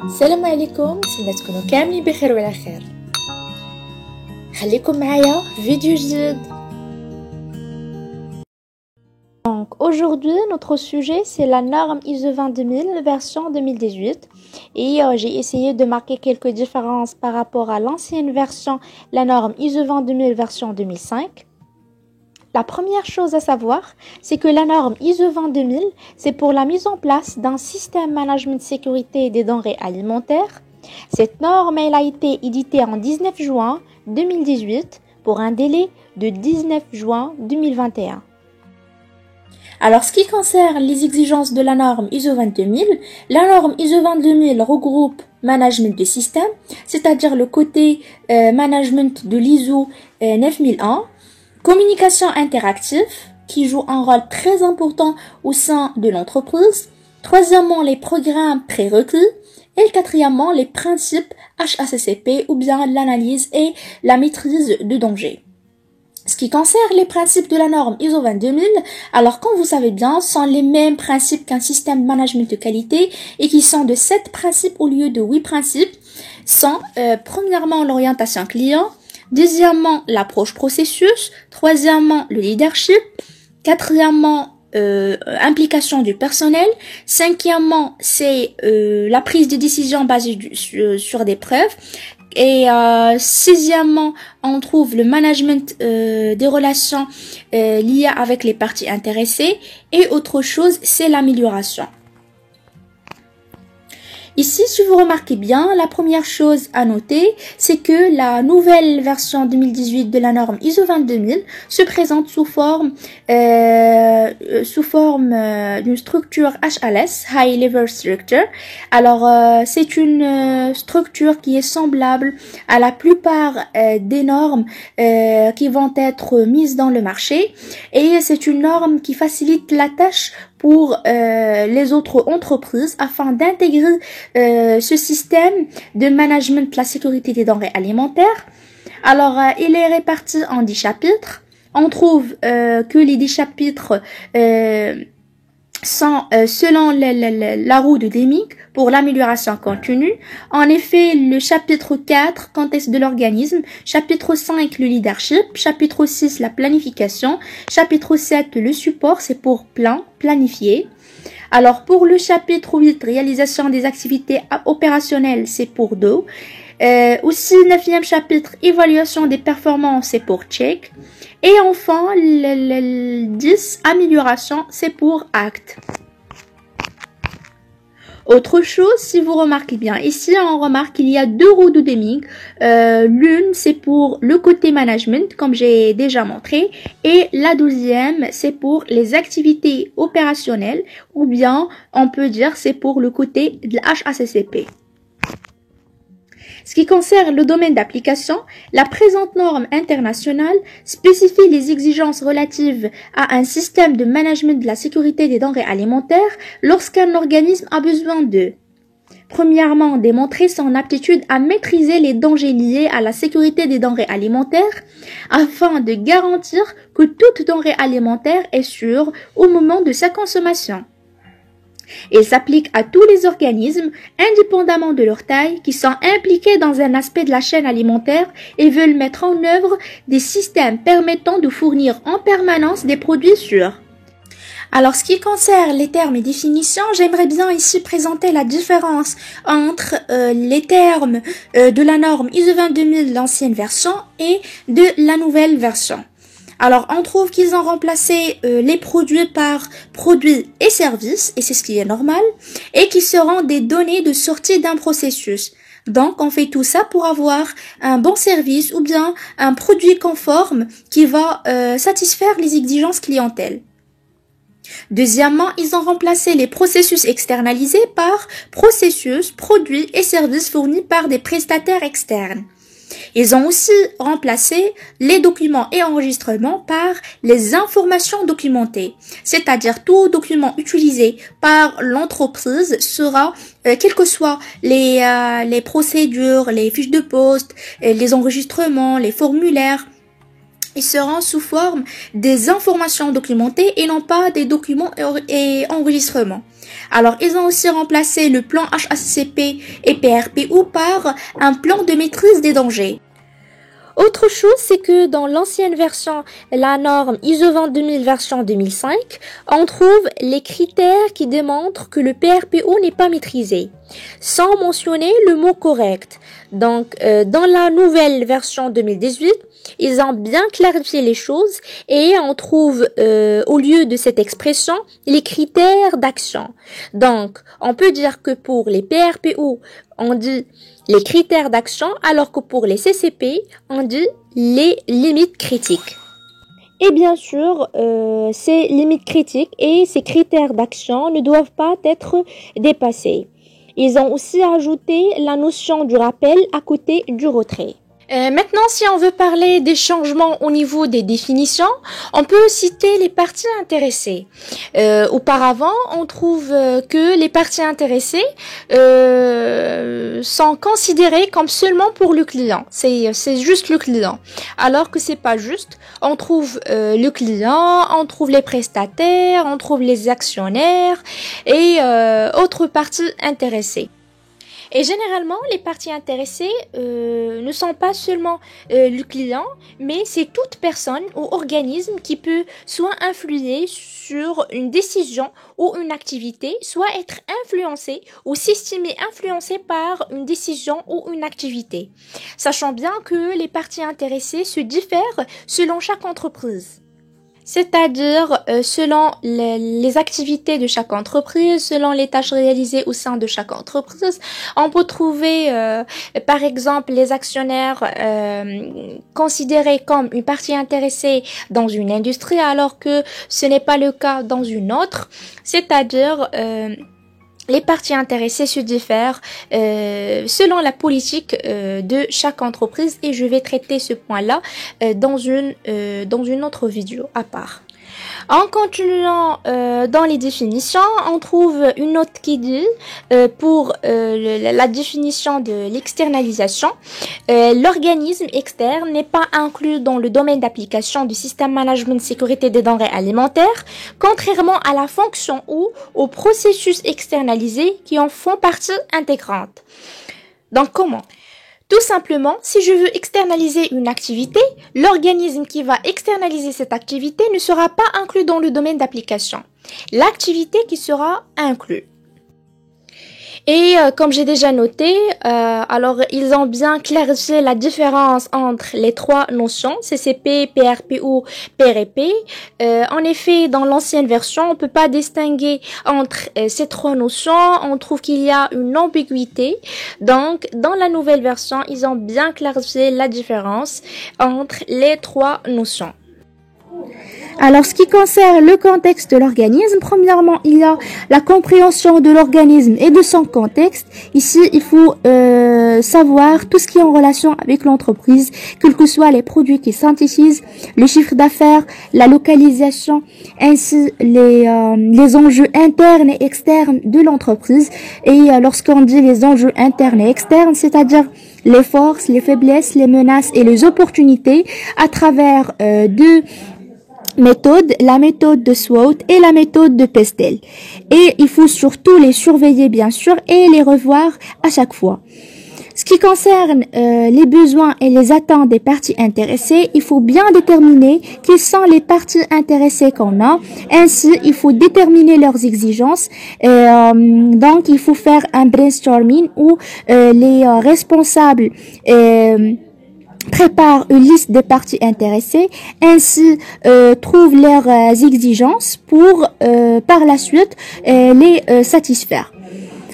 السلام عليكم، نتمنى تكونوا كاملين بخير وعلى خير. خليكم معايا في فيديو جديد. Donc aujourd'hui notre sujet c'est la norme ISO 22000 version 2018 et j'ai essayé de marquer quelques différences par rapport à l'ancienne version, la norme ISO 22000 version 2005. La première chose à savoir, c'est que la norme ISO 22000, c'est pour la mise en place d'un système management de sécurité des denrées alimentaires. Cette norme, elle a été éditée en 19 juin 2018 pour un délai de 19 juin 2021. Alors, ce qui concerne les exigences de la norme ISO 22000, la norme ISO 22000 regroupe management de système, c'est-à-dire le côté management de l'ISO 9001, communication interactive, qui joue un rôle très important au sein de l'entreprise. Troisièmement, les programmes prérequis. Et quatrièmement, les principes HACCP ou bien l'analyse et la maîtrise de danger. Ce qui concerne les principes de la norme ISO 22000, alors comme vous savez bien, sont les mêmes principes qu'un système de management de qualité et qui sont de 7 principes au lieu de 8 principes. Sont premièrement l'orientation client, deuxièmement l'approche processus, troisièmement le leadership, quatrièmement implication du personnel, cinquièmement c'est la prise de décision basée sur des preuves, et sixièmement on trouve le management des relations liées avec les parties intéressées, et autre chose c'est l'amélioration. Ici, si vous remarquez bien, la première chose à noter, c'est que la nouvelle version 2018 de la norme ISO 22000 se présente sous forme d'une structure HLS, High Level Structure. Alors, c'est une structure qui est semblable à la plupart des normes qui vont être mises dans le marché, et c'est une norme qui facilite la tâche pour les autres entreprises afin d'intégrer ce système de management de la sécurité des denrées alimentaires. Alors, il est réparti en 10 chapitres. On trouve que les 10 chapitres sont selon la roue de Deming pour l'amélioration continue. En effet, le chapitre 4, contexte de l'organisme, chapitre 5, le leadership, chapitre 6, la planification, chapitre 7, le support, c'est pour planifier. Alors, pour le chapitre 8, réalisation des activités opérationnelles, c'est pour do. Aussi, 9e chapitre, évaluation des performances, c'est pour check. Et enfin, le 10, amélioration, c'est pour act. Autre chose, si vous remarquez bien, ici on remarque qu'il y a 2 roues de Deming. L'une c'est pour le côté management, comme j'ai déjà montré, et la deuxième c'est pour les activités opérationnelles, ou bien on peut dire c'est pour le côté de la HACCP. Ce qui concerne le domaine d'application, la présente norme internationale spécifie les exigences relatives à un système de management de la sécurité des denrées alimentaires lorsqu'un organisme a besoin de: premièrement, démontrer son aptitude à maîtriser les dangers liés à la sécurité des denrées alimentaires afin de garantir que toute denrée alimentaire est sûre au moment de sa consommation. Il s'applique à tous les organismes, indépendamment de leur taille, qui sont impliqués dans un aspect de la chaîne alimentaire et veulent mettre en œuvre des systèmes permettant de fournir en permanence des produits sûrs. Alors, ce qui concerne les termes et définitions, j'aimerais bien ici présenter la différence entre les termes de la norme ISO 22000, l'ancienne version, et de la nouvelle version. Alors, on trouve qu'ils ont remplacé les produits par produits et services, et c'est ce qui est normal, et qui seront des données de sortie d'un processus. Donc, on fait tout ça pour avoir un bon service ou bien un produit conforme qui va satisfaire les exigences clientèle. Deuxièmement, ils ont remplacé les processus externalisés par processus, produits et services fournis par des prestataires externes. Ils ont aussi remplacé les documents et enregistrements par les informations documentées, c'est-à-dire tout document utilisé par l'entreprise sera, quelles que soient les procédures, les fiches de poste, les enregistrements, les formulaires, ils seront sous forme des informations documentées et non pas des documents et enregistrements. Alors, ils ont aussi remplacé le plan HACCP et PRPO par un plan de maîtrise des dangers. Autre chose, c'est que dans l'ancienne version, la norme ISO 22000 version 2005, on trouve les critères qui démontrent que le PRPO n'est pas maîtrisé, sans mentionner le mot correct. Donc, dans la nouvelle version 2018, ils ont bien clarifié les choses et on trouve au lieu de cette expression les critères d'action. Donc, on peut dire que pour les PRPO, on dit les critères d'action, alors que pour les CCP, on dit les limites critiques. Et bien sûr, ces limites critiques et ces critères d'action ne doivent pas être dépassés. Ils ont aussi ajouté la notion du rappel à côté du retrait. Maintenant, si on veut parler des changements au niveau des définitions, on peut citer les parties intéressées. Auparavant, on trouve que les parties intéressées sont considérées comme seulement pour le client. C'est juste le client. Alors que c'est pas juste. On trouve le client, on trouve les prestataires, on trouve les actionnaires et autres parties intéressées. Et généralement, les parties intéressées ne sont pas seulement le client, mais c'est toute personne ou organisme qui peut soit influer sur une décision ou une activité, soit être influencé ou s'estimer influencé par une décision ou une activité. Sachant bien que les parties intéressées se diffèrent selon chaque entreprise. C'est-à-dire selon les activités de chaque entreprise, selon les tâches réalisées au sein de chaque entreprise. On peut trouver par exemple les actionnaires considérés comme une partie intéressée dans une industrie alors que ce n'est pas le cas dans une autre, c'est-à-dire les parties intéressées se diffèrent selon la politique de chaque entreprise et je vais traiter ce point-là dans une autre vidéo à part. En continuant dans les définitions, on trouve une note qui dit pour la définition de l'externalisation, l'organisme externe n'est pas inclus dans le domaine d'application du système management sécurité des denrées alimentaires, contrairement à la fonction ou au processus externalisé qui en font partie intégrante. Donc comment ? Tout simplement, si je veux externaliser une activité, l'organisme qui va externaliser cette activité ne sera pas inclus dans le domaine d'application. L'activité qui sera inclue. Et comme j'ai déjà noté, alors ils ont bien clarifié la différence entre les trois notions, CCP, PRPO, PRP. En effet, dans l'ancienne version, on peut pas distinguer entre ces trois notions, on trouve qu'il y a une ambiguïté. Donc, dans la nouvelle version, ils ont bien clarifié la différence entre les trois notions. Alors, ce qui concerne le contexte de l'organisme, premièrement, il y a la compréhension de l'organisme et de son contexte. Ici, il faut savoir tout ce qui est en relation avec l'entreprise, quels que soient les produits qui synthétisent, le chiffre d'affaires, la localisation, ainsi les enjeux internes et externes de l'entreprise. Et lorsqu'on dit les enjeux internes et externes, c'est-à-dire les forces, les faiblesses, les menaces et les opportunités à travers deux méthode, la méthode de SWOT et la méthode de PESTEL. Et il faut surtout les surveiller bien sûr et les revoir à chaque fois. Ce qui concerne les besoins et les attentes des parties intéressées, il faut bien déterminer quelles sont les parties intéressées qu'on a. Ainsi, il faut déterminer leurs exigences. Donc, il faut faire un brainstorming où les responsables prépare une liste des parties intéressées, ainsi trouve leurs exigences pour par la suite les satisfaire.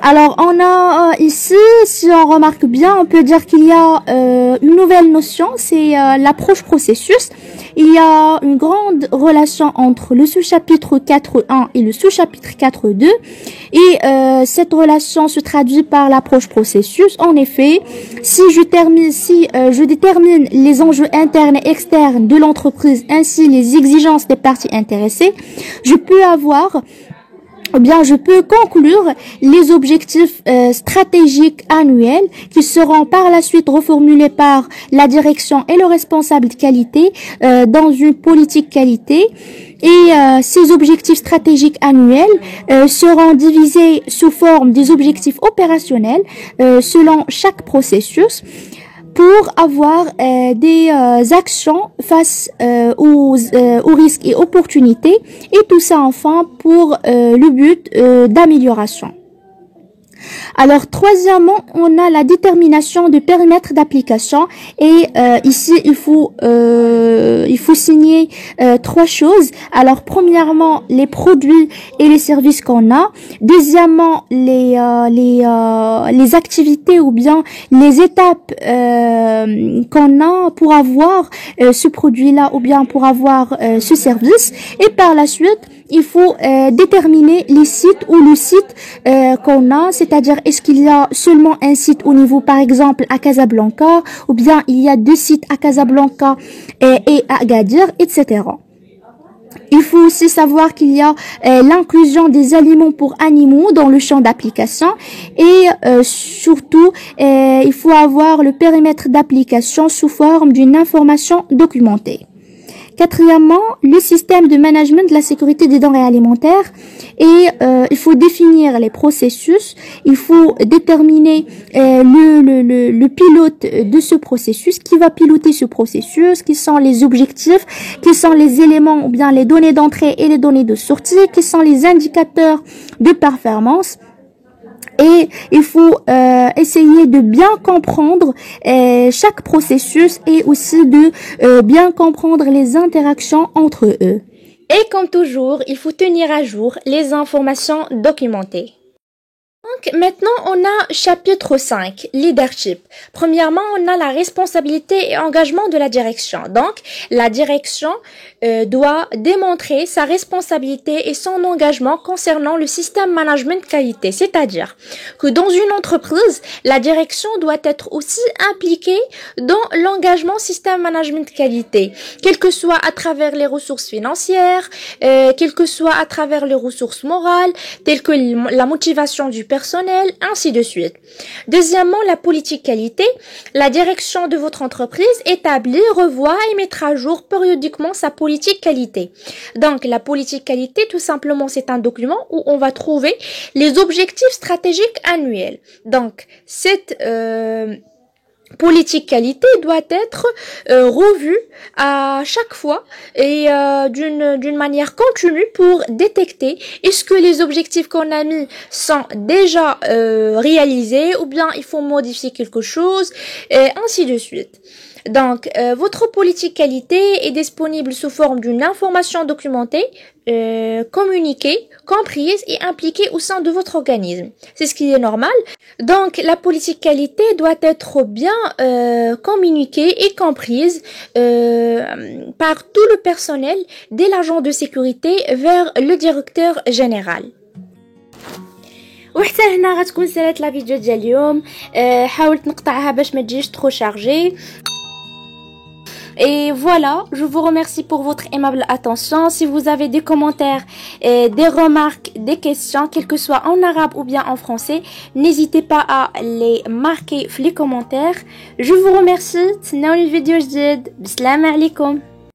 Alors on a ici, si on remarque bien, on peut dire qu'il y a une nouvelle notion, c'est l'approche processus. Il y a une grande relation entre le sous-chapitre 4.1 et le sous-chapitre 4.2 et cette relation se traduit par l'approche processus. En effet, si je détermine les enjeux internes et externes de l'entreprise ainsi les exigences des parties intéressées, je peux avoir ou bien je peux conclure les objectifs stratégiques annuels qui seront par la suite reformulés par la direction et le responsable de qualité dans une politique qualité. Et ces objectifs stratégiques annuels seront divisés sous forme des objectifs opérationnels selon chaque processus, pour avoir des actions face aux risques et opportunités, et tout ça enfin pour le but d'amélioration. Alors, troisièmement, on a la détermination de périmètre d'application, et ici il faut signer trois choses. Alors, premièrement, les produits et les services qu'on a. Deuxièmement, les activités ou bien les étapes qu'on a pour avoir ce produit-là ou bien pour avoir ce service. Et par la suite, il faut déterminer les sites ou le site qu'on a, c'est-à-dire est-ce qu'il y a seulement un site au niveau, par exemple, à Casablanca, ou bien il y a deux sites à Casablanca et à Agadir, etc. Il faut aussi savoir qu'il y a l'inclusion des aliments pour animaux dans le champ d'application, et surtout, il faut avoir le périmètre d'application sous forme d'une information documentée. Quatrièmement, le système de management de la sécurité des denrées alimentaires, et il faut définir les processus, il faut déterminer le pilote de ce processus, qui va piloter ce processus, quels sont les objectifs, quels sont les éléments ou bien les données d'entrée et les données de sortie, quels sont les indicateurs de performance. Et il faut essayer de bien comprendre chaque processus, et aussi de bien comprendre les interactions entre eux. Et comme toujours, il faut tenir à jour les informations documentées. Donc maintenant, on a chapitre 5, leadership. Premièrement, on a la responsabilité et engagement de la direction. Donc, la direction doit démontrer sa responsabilité et son engagement concernant le système management qualité. C'est-à-dire que dans une entreprise, la direction doit être aussi impliquée dans l'engagement système management qualité, quel que soit à travers les ressources financières, quel que soit à travers les ressources morales, telles que la motivation du personnel, ainsi de suite. Deuxièmement, la politique qualité. La direction de votre entreprise établit, revoit et mettra à jour périodiquement sa politique qualité. Donc, la politique qualité, tout simplement, c'est un document où on va trouver les objectifs stratégiques annuels. Donc, cette politique qualité doit être revue à chaque fois et d'une manière continue pour détecter est-ce que les objectifs qu'on a mis sont déjà réalisés, ou bien il faut modifier quelque chose, et ainsi de suite. Donc, votre politique qualité est disponible sous forme d'une information documentée, communiquée, comprise et impliquée au sein de votre organisme. C'est ce qui est normal. Donc, la politique qualité doit être bien communiquée et comprise par tout le personnel, dès l'agent de sécurité vers le directeur général. وحتى هنا غتكون سالات لا فيديو ديال اليوم. حاولت نقطعها باش ما تجيش trop chargée. Et voilà, je vous remercie pour votre aimable attention. Si vous avez des commentaires, des remarques, des questions, quel que soit en arabe ou bien en français, n'hésitez pas à les marquer dans les commentaires. Je vous remercie. تسناوني الفيديو جديد. بسلام عليكم.